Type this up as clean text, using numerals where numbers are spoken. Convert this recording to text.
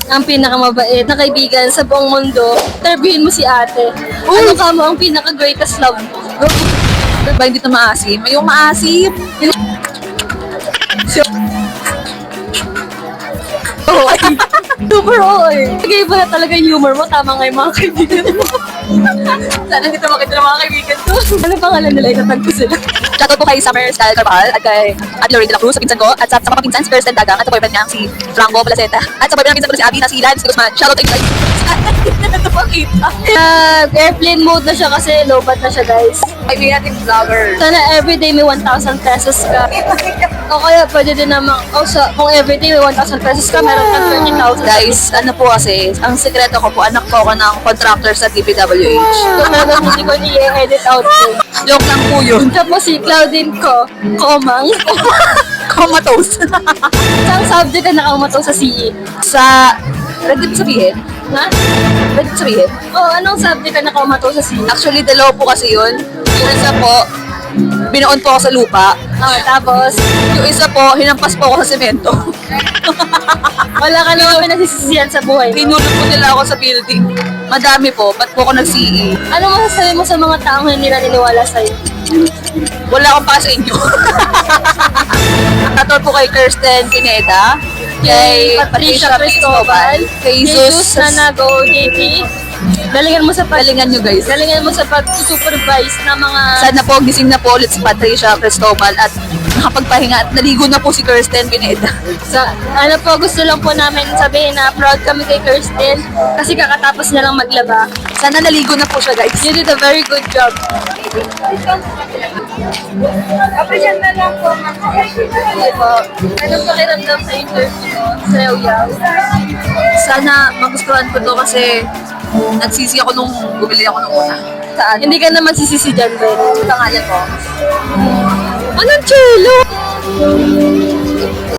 ang pinakamabait na kaibigan sa buong mundo. Interviewin mo si ate. Ano ka mo ang pinaka-greatest love mo? Ba hindi ito maasim? Yung maasim. Oh, super all. Sige, iba na talaga yung humor mo. Tama nga yung mga kaibigan mo. Sana hindi ito makita ng mga kaibigan ko. Ano pangalan nila? Itatag ko sila. Shoutout po kay Summer Scal Carvajal at kay Ate Lorraine de la Cruz, sa pinsan ko, at sa mga pinsan si Kirsten Dagang at sa boyfriend niya si Franco Placenta. At sa boyfriend ng pinsan ko si Abby na si Lance Guzman. Shoutout to you guys. Ito po kita. Airplane mode na siya kasi low-bat na siya, guys. Kaibigan natin vlogger. Sana everyday may 1,000 pesos ka. O kaya pwede din naman, kung everyday may 1,000 pesos ka, meron kang 30,000. Guys, ano po kasi, ang sekreto ko po, anak po ako ng contractor sa DPWH. So, talagang hindi ko i-edit out ko. Joke lang po yun. Tapos si Claudine ko, komang. Comatose. Isang subject na nakaumato sa CE. Sa, pwede sabihin? Ha? Pwede sabihin? Oh, anong subject na nakaumato sa CE? Actually, dalawa po kasi yun. Yung isa po, binoon po ako sa lupa. Oh, tapos, Yung isa po, hinampas po ako sa semento. wala ka naman pinasisisihan sa buhay mo. Hinulog po nila ako sa building. Madami po, ba't po ako nag-CE? Ano masasabi mo sa mga taong hindi naniniwala sa'yo? Wala akong pa sa inyo. Shoutout po kay Kirsten Pineda, kay Patricia Cristobal, kay Jesus Nanago JP. Galingan mo sa Galingan nyo guys. galingan mo sa pag-supervise ng mga Sana po gising na po ulit si Patricia Cristobal at nakapagpahinga at naligo na po si Kirsten Pineda. ano po, gusto lang po namin sabihin na proud kami kay Kirsten kasi kakatapos niya lang maglaba. Sana naligo na po siya guys. You did a very good job. Appreciate na lang po. Ano po? Anong pakiramdam sa interview mo? Sa Yaw? Sana magustuhan ko to kasi nagsisi ako nung bumili ako nung una. Saan? Hindi ka naman sisisi dyan, Ben. Pangalan ko. Anong chulo?